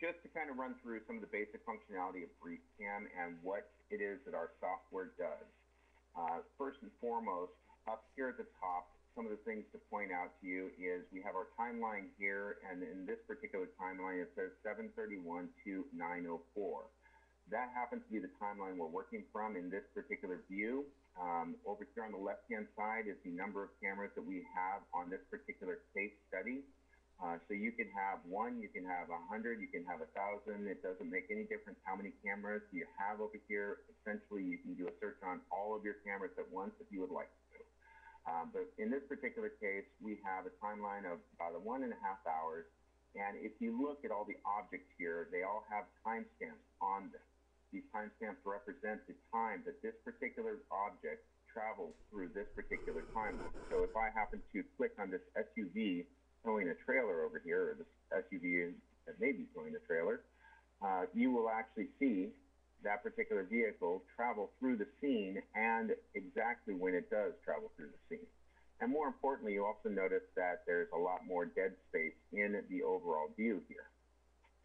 just to kind of run through some of the basic functionality of BriefCam and what it is that our software does. First and foremost, up here at the top, some of the things to point out to you is we have our timeline here, and in this particular timeline, it says 7/31 to 9/04. That happens to be the timeline we're working from in this particular view. Over here on the left-hand side is the number of cameras that we have on this particular case study. So you can have 1, you can have 100, you can have 1,000. It doesn't make any difference how many cameras you have over here. Essentially, you can do a search on all of your cameras at once if you would like to. But in this particular case, we have a timeline of about 1.5 hours. And if you look at all the objects here, they all have timestamps on them. These timestamps represent the time that this particular object travels through this particular timeline. So if I happen to click on this SUV towing a trailer over here, or this SUV that may be towing a trailer, you will actually see that particular vehicle travel through the scene and exactly when it does travel through the scene. And more importantly, you also notice that there's a lot more dead space in the overall view here.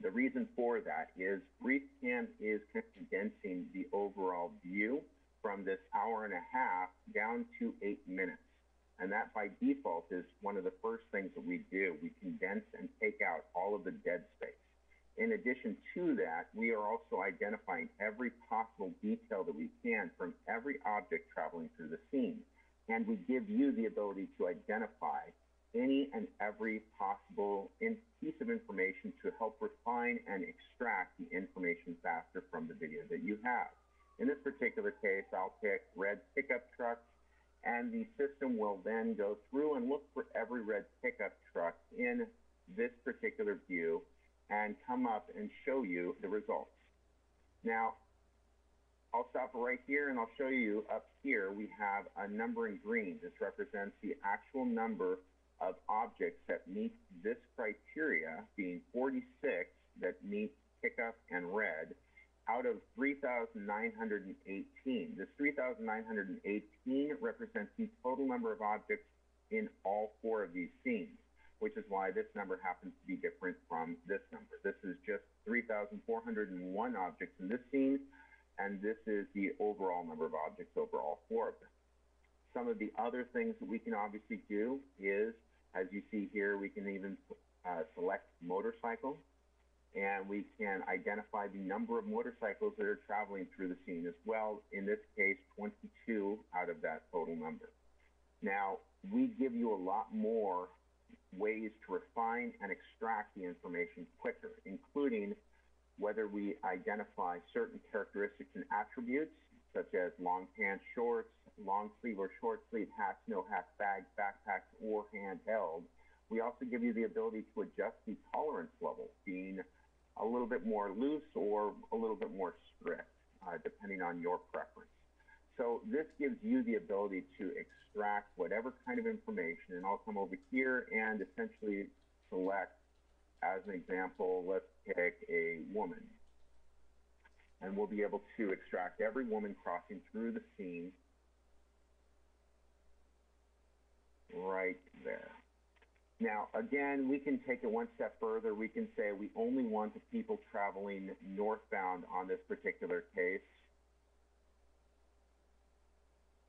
The reason for that is BriefCam is condensing the overall view from this 1.5 hours down to 8 minutes. And that by default is one of the first things that we do. We condense and take out all of the dead space. In addition to that, we are also identifying every possible detail that we can from every object traveling through the scene. And we give you the ability to identify any and every possible piece of information to help refine and extract the information faster from the video that you have. In this particular case, I'll pick red pickup trucks, and the system will then go through and look for every red pickup truck in this particular view and come up and show you the results. Now, I'll stop right here and I'll show you up here we have a number in green. This represents the actual number of objects that meet this criteria, being 46 that meet pickup and red, out of 3,918. This 3,918 represents the total number of objects in all 4 of these scenes, which is why this number happens to be different from this number. This is just 3,401 objects in this scene, and this is the overall number of objects over all 4 of them. Some of the other things that we can obviously do is, as you see here, we can even select motorcycle, and we can identify the number of motorcycles that are traveling through the scene as well. In this case, 22 out of that total number. Now, we give you a lot more ways to refine and extract the information quicker, including whether we identify certain characteristics and attributes, such as long pants, shorts, long sleeve or short sleeve hats, no hats, bags, backpacks, or handheld. We also give you the ability to adjust the tolerance level, being a little bit more loose or a little bit more strict, depending on your preference. So this gives you the ability to extract whatever kind of information, and I'll come over here and essentially select, as an example, let's pick a woman. And we'll be able to extract every woman crossing through the scene right there. Now, again, we can take it one step further. We can say we only want the people traveling northbound on this particular case.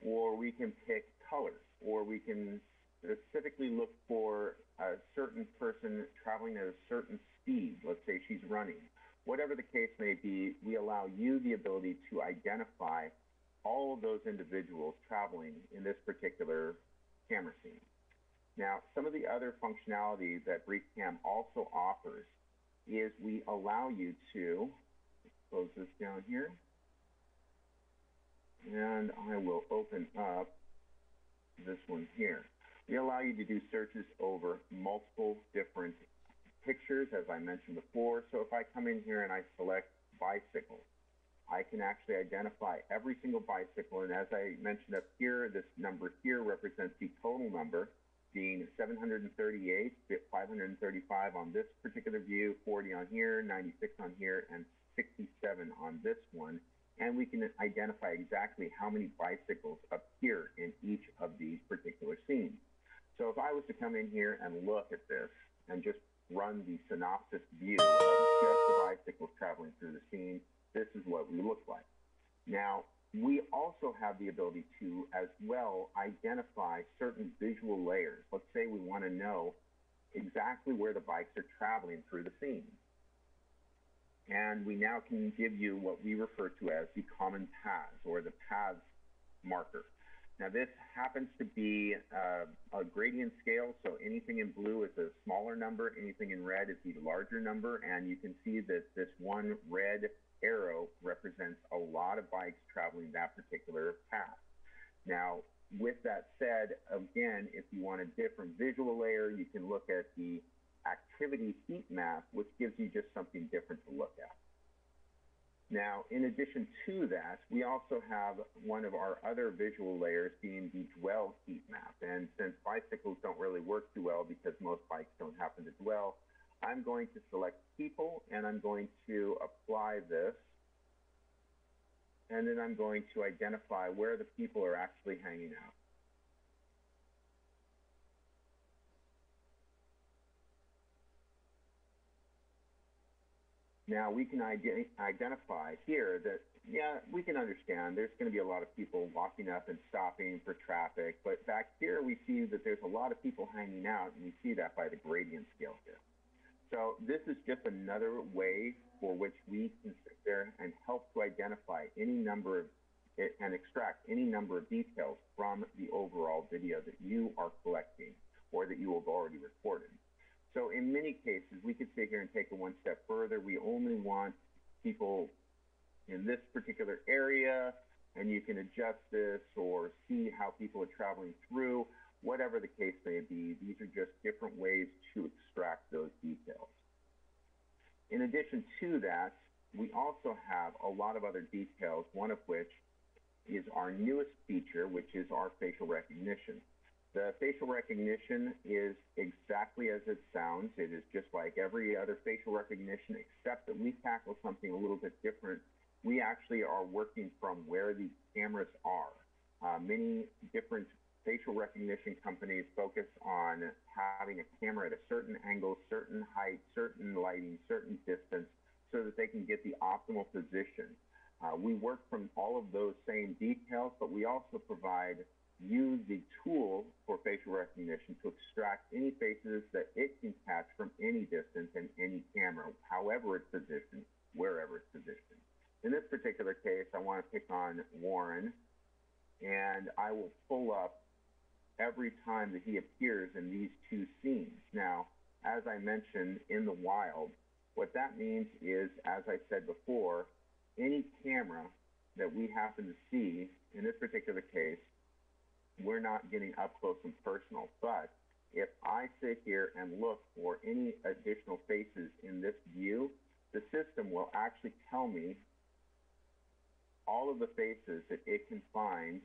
Or we can pick colors. Or we can specifically look for a certain person traveling at a certain speed. Let's say she's running. Whatever the case may be, we allow you the ability to identify all of those individuals traveling in this particular camera scene. Now, some of the other functionality that BriefCam also offers is we allow you to, close this down here, and I will open up this one here. We allow you to do searches over multiple different pictures, as I mentioned before. So if I come in here and I select bicycle, I can actually identify every single bicycle. And as I mentioned up here, this number here represents the total number, being 738, 535 on this particular view, 40 on here, 96 on here, and 67 on this one. And we can identify exactly how many bicycles appear in each of these particular scenes. So if I was to come in here and look at this and just run the synopsis view of just the traveling through the scene. This is what we look like. Now, we also have the ability to, as well, identify certain visual layers. Let's say we want to know exactly where the bikes are traveling through the scene. And we now can give you what we refer to as the common paths, or the paths marker. Now, this happens to be a gradient scale, so anything in blue is a smaller number, anything in red is the larger number, and you can see that this one red arrow represents a lot of bikes traveling that particular path. Now, with that said, again, if you want a different visual layer, you can look at the activity heat map, which gives you just something different to look at. Now, in addition to that, we also have one of our other visual layers being the dwell heat map. And since bicycles don't really work too well because most bikes don't happen to dwell, I'm going to select people, and I'm going to apply this. And then I'm going to identify where the people are actually hanging out. Now, we can identify here that, yeah, we can understand there's going to be a lot of people walking up and stopping for traffic, but back here we see that there's a lot of people hanging out, and we see that by the gradient scale here. So this is just another way for which we can sit there and help to identify any number of, and extract any number of details from the overall video that you are collecting or that you have already recorded. So in many cases, we could sit here and take it one step further. We only want people in this particular area, and you can adjust this or see how people are traveling through, whatever the case may be. These are just different ways to extract those details. In addition to that, we also have a lot of other details, one of which is our newest feature, which is our facial recognition. The facial recognition is exactly as it sounds. It is just like every other facial recognition, except that we tackle something a little bit different. We actually are working from where the cameras are. Many different facial recognition companies focus on having a camera at a certain angle, certain height, certain lighting, certain distance, so that they can get the optimal position. We work from all of those same details, but we also provide you the tool for facial recognition to extract any faces that it can catch from any distance and any camera, however it's positioned, wherever it's positioned. In this particular case, I want to pick on Warren, and I will pull up every time that he appears in these two scenes. Now, as I mentioned, in the wild, what that means is, as I said before, any camera that we happen to see, in this particular case, we're not getting up close and personal. But if I sit here and look for any additional faces in this view, the system will actually tell me all of the faces that it can find.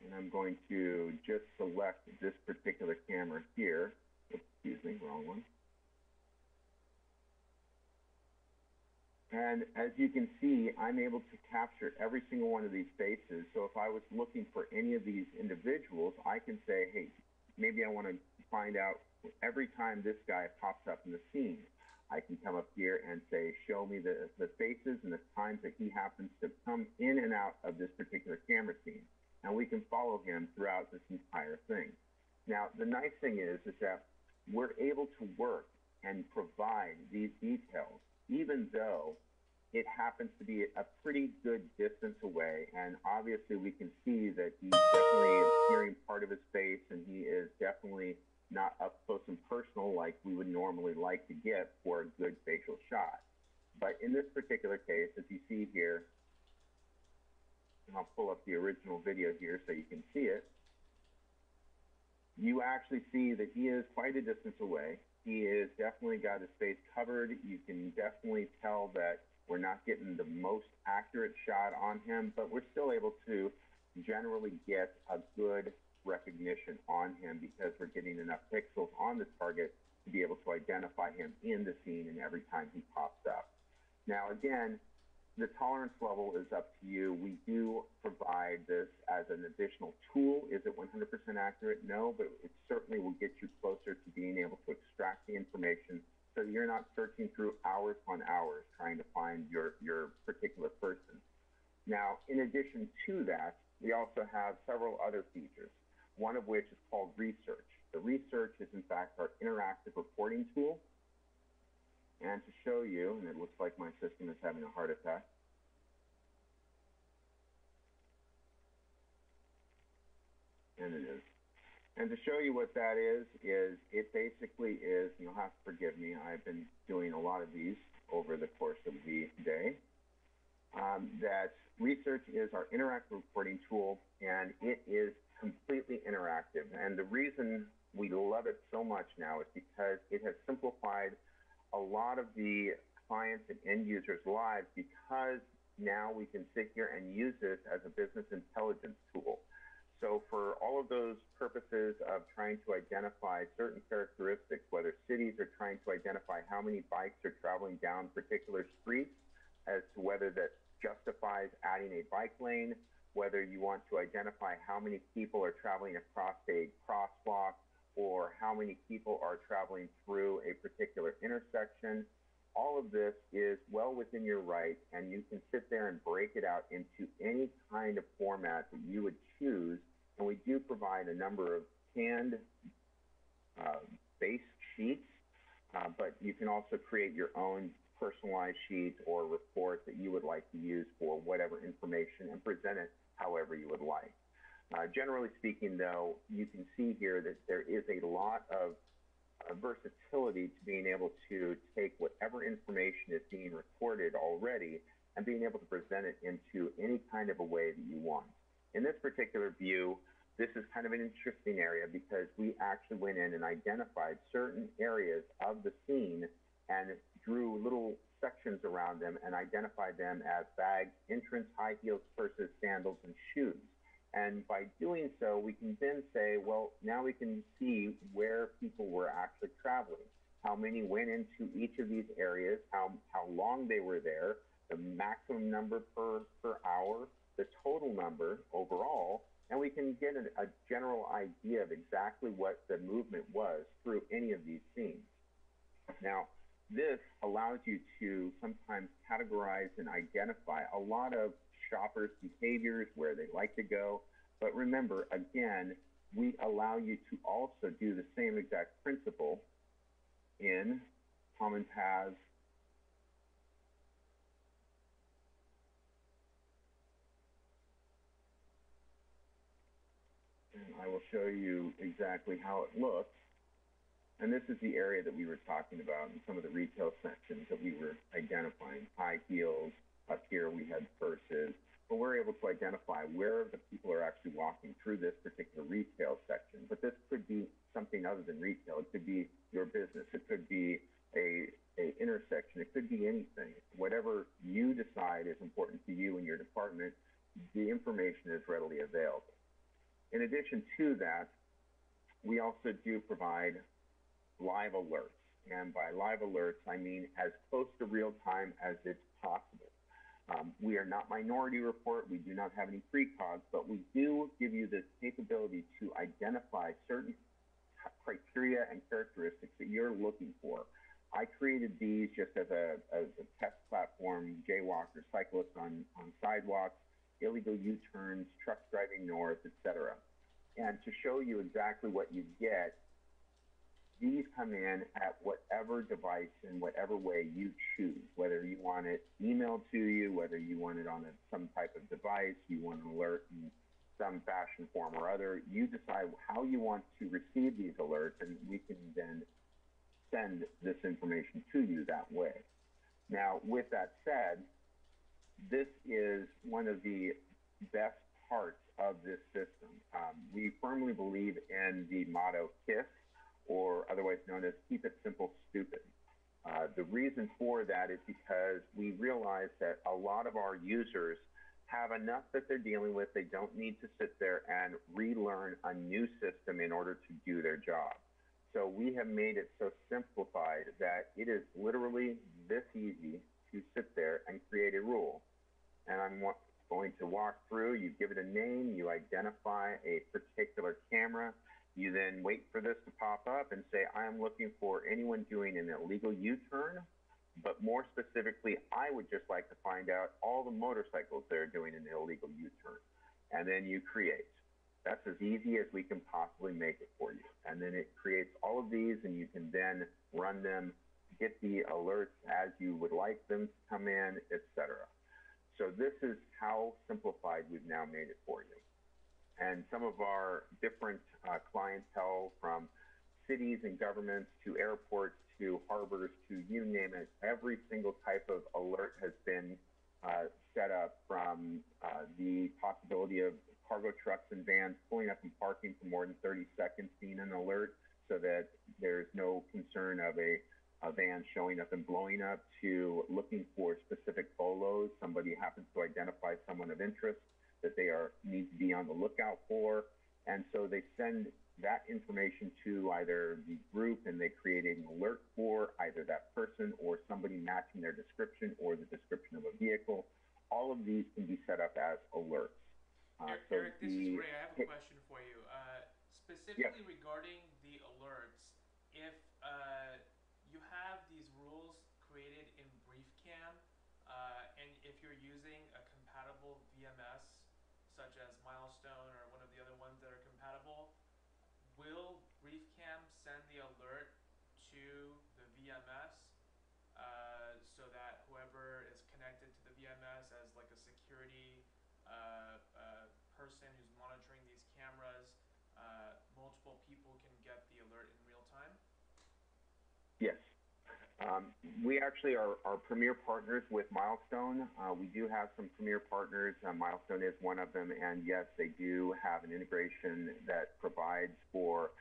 And I'm going to just select this particular camera here. Oops, excuse me, wrong one. And as you can see, I'm able to capture every single one of these faces. So if I was looking for any of these individuals, I can say, hey, maybe I want to find out every time this guy pops up in the scene. I can come up here and say, show me the faces and the times that he happens to come in and out of this particular camera scene. And we can follow him throughout this entire thing. Now, the nice thing is that we're able to work and provide these details, even though it happens to be a pretty good distance away. And obviously we can see that he's definitely obscuring part of his face, and he is definitely not up close and personal like we would normally like to get for a good facial shot. But in this particular case, as you see here, and I'll pull up the original video here so you can see it, you actually see that he is quite a distance away. He is definitely got his face covered. You can definitely tell that we're not getting the most accurate shot on him, but we're still able to generally get a good recognition on him because we're getting enough pixels on the target to be able to identify him in the scene and every time he pops up. Now, again, the tolerance level is up to you. We do provide this as an additional tool. Is it 100% accurate? No, but it certainly will get you closer to being able to extract the information so that you're not searching through hours upon hours trying to find your particular person. Now, in addition to that, we also have several other features, one of which is called Research. The Research is, in fact, our interactive reporting tool. And to show you, and it looks like my system is having a heart attack. And it is. And to show you what that is it basically is, you'll have to forgive me, I've been doing a lot of these over the course of the day, that Research is our interactive reporting tool, and it is completely interactive. And the reason we love it so much now is because it has simplified a lot of the clients and end users' lives, because now we can sit here and use this as a business intelligence tool. So for all of those purposes of trying to identify certain characteristics, whether cities are trying to identify how many bikes are traveling down particular streets, as to whether that justifies adding a bike lane, whether you want to identify how many people are traveling across a crosswalk, or how many people are traveling through a particular intersection, all of this is well within your right, and you can sit there and break it out into any kind of format that you would choose. And we do provide a number of canned base sheets, but you can also create your own personalized sheet or report that you would like to use for whatever information and present it however you would like. Generally speaking, though, you can see here that there is a lot of versatility to being able to take whatever information is being recorded already and being able to present it into any kind of a way that you want. In this particular view, this is kind of an interesting area because we actually went in and identified certain areas of the scene and drew little sections around them and identified them as bags, entrance, high heels, purses, sandals, and shoes. And by doing so, we can then say, well, now we can see where people were actually traveling, how many went into each of these areas, how long they were there, the maximum number per hour, the total number overall, and we can get a general idea of exactly what the movement was through any of these scenes. Now, this allows you to sometimes categorize and identify a lot of shoppers' behaviors, where they like to go. But remember, again, we allow you to also do the same exact principle in common paths, and I will show you exactly how it looks. And this is the area that we were talking about in some of the retail sections that we were identifying. High heels, up here we had purses, but we're able to identify where the people are actually walking through this particular retail section. But this could be something other than retail. It could be your business. It could be a intersection. It could be anything. Whatever you decide is important to you and your department, the information is readily available. In addition to that, we also do provide live alerts. And by live alerts, I mean as close to real time as it's possible. We are not Minority Report. We do not have any precogs, but we do give you the capability to identify certain criteria and characteristics that you're looking for. I created these just as a test platform: jaywalkers, cyclists on sidewalks, illegal U-turns, trucks driving north, etc. And to show you exactly what you get, these come in at whatever device in whatever way you choose, whether you want it emailed to you, whether you want it on some type of device, you want an alert in some fashion, form, or other. You decide how you want to receive these alerts, and we can then send this information to you that way. Now, with that said, this is one of the best parts of this system. We firmly believe in the motto KISS, or otherwise known as Keep It Simple, Stupid. The reason for that is because we realize that a lot of our users have enough that they're dealing with. They don't need to sit there and relearn a new system in order to do their job. So we have made it so simplified that it is literally this easy to sit there and create a rule. And I'm going to walk through. You give it a name, you identify a particular camera, You then wait for this to pop up and say, I am looking for anyone doing an illegal U-turn, but more specifically, I would just like to find out all the motorcycles that are doing an illegal U-turn. And then you create. That's as easy as we can possibly make it for you. And then it creates all of these, and you can then run them, get the alerts as you would like them to come in, etc. So this is how simplified we've now made it for you. And some of our different clientele, from cities and governments to airports to harbors to you name it, every single type of alert has been set up, from the possibility of cargo trucks and vans pulling up and parking for more than 30 seconds, seeing an alert so that there's no concern of a van showing up and blowing up, to looking for specific bolos. Somebody happens to identify someone of interest that they need to be on the lookout for. And so they send that information to either the group, and they create an alert for either that person or somebody matching their description or the description of a vehicle. All of these can be set up as alerts. Eric, this is Ray. I have a question for you. Specifically yes. regarding the alerts, if you have these rules created in BriefCam, and if you're using a compatible VMS, such as Milestone or one of the other ones that are compatible, will BriefCam send the alert to the VMS so that whoever is connected to the VMS as like a security person who's monitoring these cameras, multiple people can get the alert in real time? Yes. We actually are premier partners with Milestone. We do have some premier partners. Milestone is one of them, and yes, they do have an integration that provides for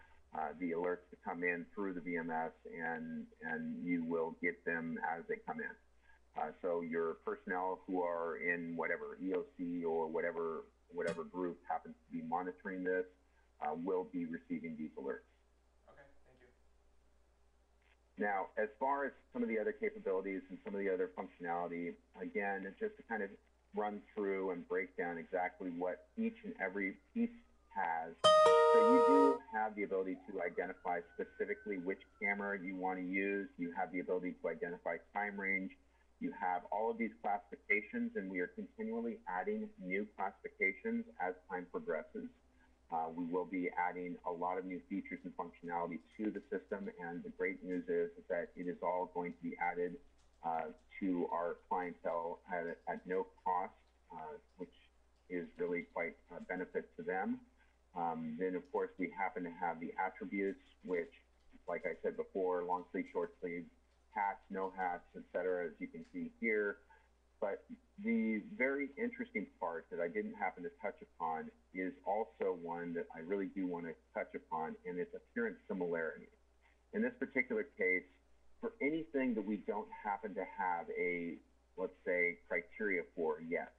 the alerts to come in through the VMS, and you will get them as they come in. So your personnel who are in whatever EOC or whatever group happens to be monitoring this will be receiving these alerts. Okay, thank you. Now, as far as some of the other capabilities and some of the other functionality, again, just to kind of run through and break down exactly what each and every piece has. So you do have the ability to identify specifically which camera you want to use. You have the ability to identify time range. You have all of these classifications, and we are continually adding new classifications as time progresses. We will be adding a lot of new features and functionality to the system, and the great news is that it is all going to be added to our clientele at no cost, which is really quite a benefit to them. Then, of course, we happen to have the attributes, which, like I said before, long sleeve, short sleeve, hats, no hats, etc., as you can see here. But the very interesting part that I didn't happen to touch upon is also one that I really do want to touch upon, and it's appearance similarity. In this particular case, for anything that we don't happen to have a, let's say, criteria for yet,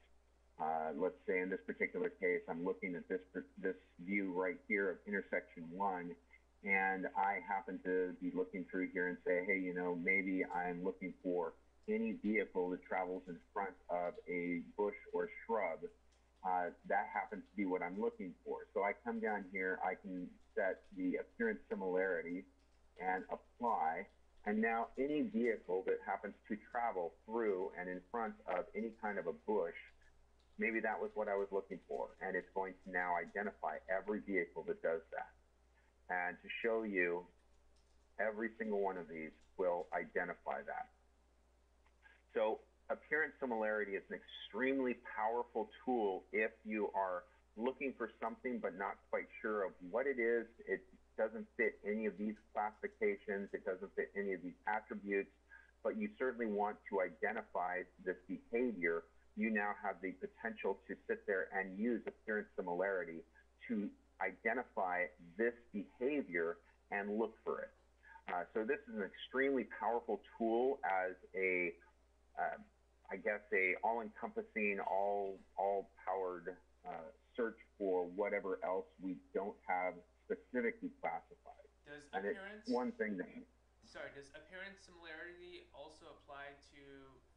let's say in this particular case, I'm looking at this view right here of intersection 1, and I happen to be looking through here and say, hey, you know, maybe I'm looking for any vehicle that travels in front of a bush or shrub. That happens to be what I'm looking for. So I come down here, I can set the appearance similarity and apply. And now any vehicle that happens to travel through and in front of any kind of a bush, maybe that was what I was looking for. And it's going to now identify every vehicle that does that. And to show you, every single one of these will identify that. So appearance similarity is an extremely powerful tool if you are looking for something but not quite sure of what it is. It doesn't fit any of these classifications. It doesn't fit any of these attributes, but you certainly want to identify this behavior. You now have the potential to sit there and use appearance similarity to identify this behavior and look for it. So this is an extremely powerful tool as a I guess a all-encompassing, all-powered search for whatever else we don't have specifically classified. Does and appearance, it's one thing that... Sorry, does appearance similarity also apply to,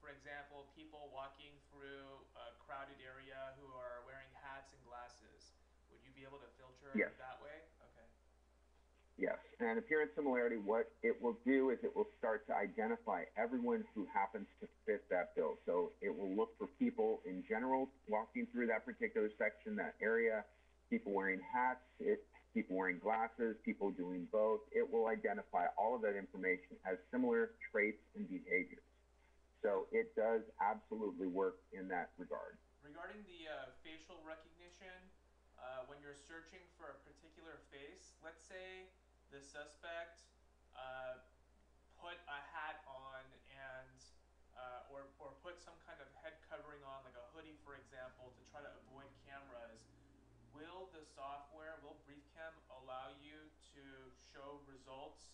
for example, people walking through a crowded area who are wearing hats and glasses? Would you be able to filter Yes. that way? Okay. Yes, and appearance similarity, what it will do is it will start to identify everyone who happens to fit that bill. So it will look for people in general walking through that particular section, that area, people wearing hats, people wearing glasses, people doing both. It will identify all of that information as similar traits and behaviors. So it does absolutely work in that regard. Regarding the facial recognition, when you're searching for a particular face, let's say the suspect put a hat on and or put some kind of head covering on, like a hoodie, for example, to try to avoid cameras. Will the software, will BriefCam allow you to show results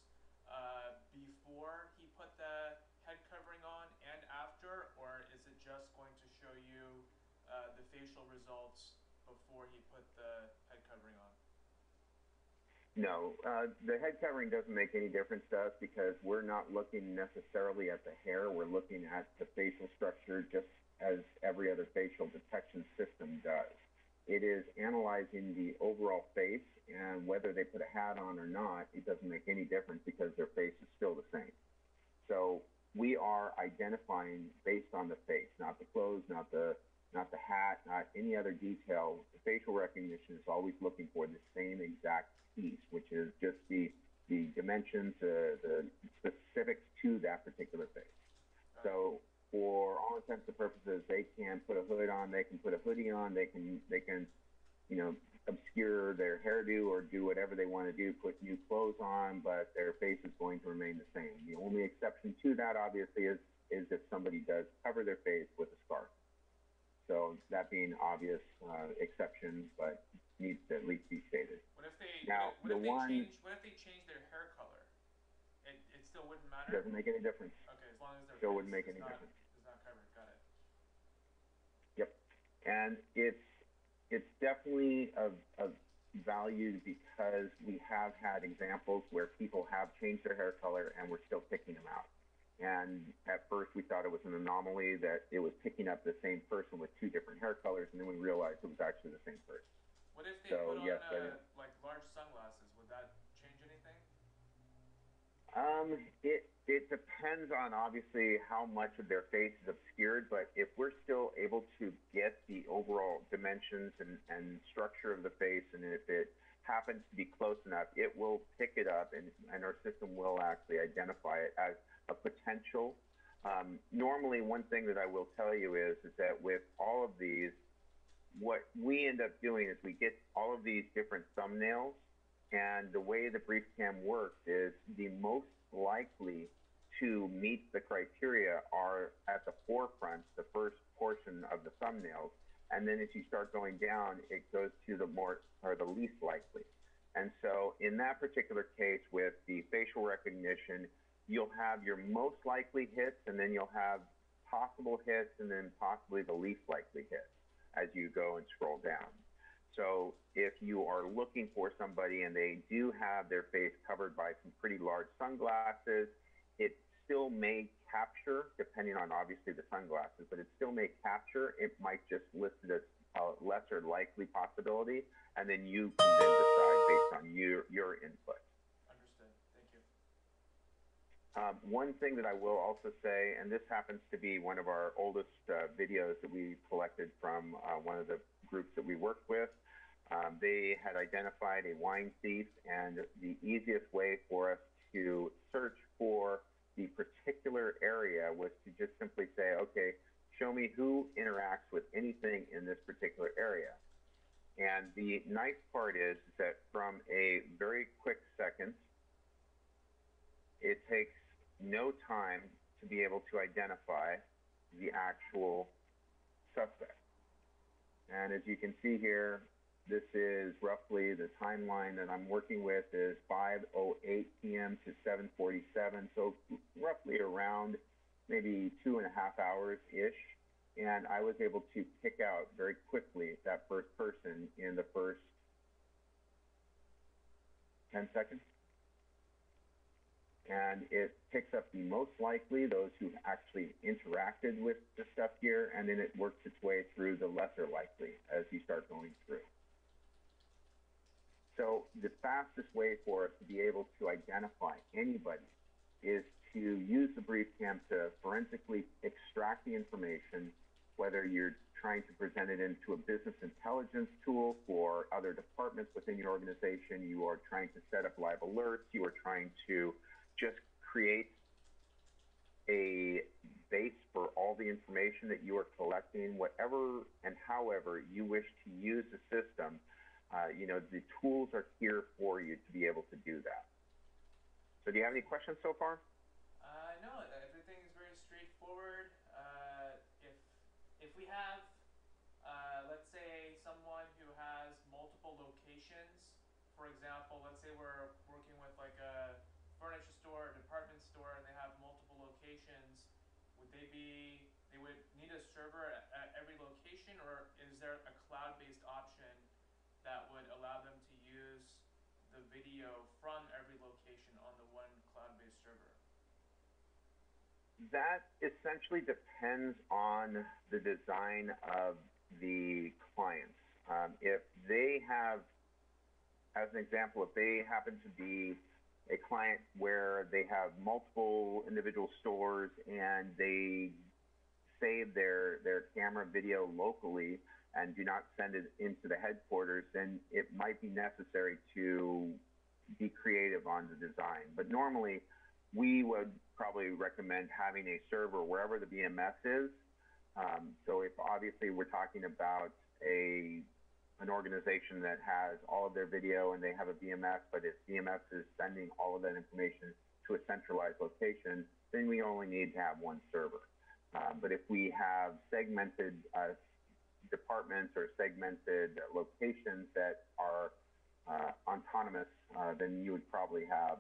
before he put the head covering on and after, or is it just going to show you the facial results before he put the head covering on? No, the head covering doesn't make any difference to us because we're not looking necessarily at the hair. We're looking at the facial structure just as every other facial detection system does. It is analyzing the overall face, and whether they put a hat on or not, it doesn't make any difference because their face is still the same. So we are identifying based on the face, not the clothes, not the hat, not any other detail. The facial recognition is always looking for the same exact piece, which is just the dimensions, the specifics to that particular face. So for all intents and purposes, they can put a hood on, they can put a hoodie on, they can obscure their hairdo or do whatever they want to do, put new clothes on, but their face is going to remain the same. The only exception to that, obviously, is if somebody does cover their face with a scarf. So that being obvious exception, but needs to at least be stated. What if they what if they change their hair color? It still wouldn't matter? Doesn't make any difference. Okay, as long as their Still face wouldn't make any difference. difference. Is not covered. Got it. Yep. And it's definitely of value because we have had examples where people have changed their hair color and we're still picking them out. And at first we thought it was an anomaly that it was picking up the same person with two different hair colors, and then we realized it was actually the same person. What if they put on yes, like large sunglasses? Would that change anything? It depends on obviously how much of their face is obscured, but if we're still able to get the overall dimensions and structure of the face, and if it happens to be close enough, it will pick it up, and our system will actually identify it as a potential. Normally, one thing that I will tell you is that with all of these, what we end up doing is we get all of these different thumbnails, and the way the BriefCam works is the most likely to meet the criteria are at the forefront, the first portion of the thumbnails, and then as you start going down, it goes to the least likely. And so in that particular case with the facial recognition, you'll have your most likely hits, and then you'll have possible hits, and then possibly the least likely hits as you go and scroll down. So if you are looking for somebody and they do have their face covered by some pretty large sunglasses, it still may capture, depending on obviously the sunglasses, but it still may capture. It might just list it as a lesser likely possibility, and then you can then decide based on your input. Understood. Thank you. One thing that I will also say, and this happens to be one of our oldest videos that we collected from one of the groups that we worked with. They had identified a wine thief, and the easiest way for us to search for the particular area was to just simply say, okay, show me who interacts with anything in this particular area. And the nice part is that from a very quick second, it takes no time to be able to identify the actual suspect. And as you can see here, this is roughly the timeline that I'm working with is 5:08 p.m. to 7:47, so roughly around maybe 2.5 hours-ish. And I was able to pick out very quickly that first person in the first 10 seconds. And it picks up the most likely, those who actually interacted with the stuff here, and then it works its way through the lesser likely as you start going through. So the fastest way for us to be able to identify anybody is to use the BriefCam to forensically extract the information, whether you're trying to present it into a business intelligence tool for other departments within your organization, you are trying to set up live alerts, you are trying to just create a base for all the information that you are collecting, whatever and however you wish to use the system. The tools are here for you to be able to do that. So do you have any questions so far? No, everything is very straightforward. If we have, let's say, someone who has multiple locations, for example, let's say we're working with like a furniture store or department store and they have multiple locations, they would need a server at every location, or is there a cloud-based option that would allow them to use the video from every location on the one cloud-based server? That essentially depends on the design of the clients. If they have, as an example, if they happen to be a client where they have multiple individual stores and they save their camera video locally and do not send it into the headquarters, then it might be necessary to be creative on the design. But normally, we would probably recommend having a server wherever the BMS is. So if obviously we're talking about an organization that has all of their video and they have a BMS, but its BMS is sending all of that information to a centralized location, then we only need to have one server. But if we have segmented departments or segmented locations that are autonomous, then you would probably have,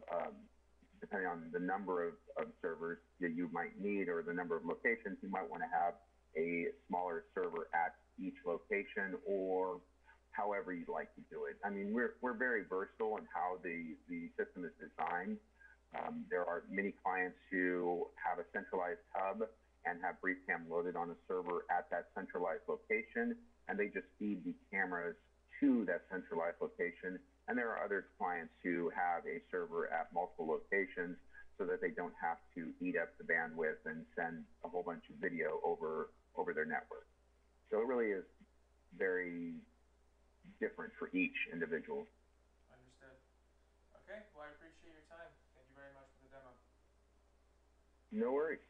depending on the number of servers that you might need or the number of locations, you might want to have a smaller server at each location, or however you'd like to do it. I mean, we're very versatile in how the system is designed. There are many clients who have a centralized hub and have BriefCam loaded on a server at that centralized location, and they just feed the cameras to that centralized location. And there are other clients who have a server at multiple locations so that they don't have to eat up the bandwidth and send a whole bunch of video over their network. So it really is very different for each individual. Understood. Okay, well, I appreciate your time. Thank you very much for the demo. No worries.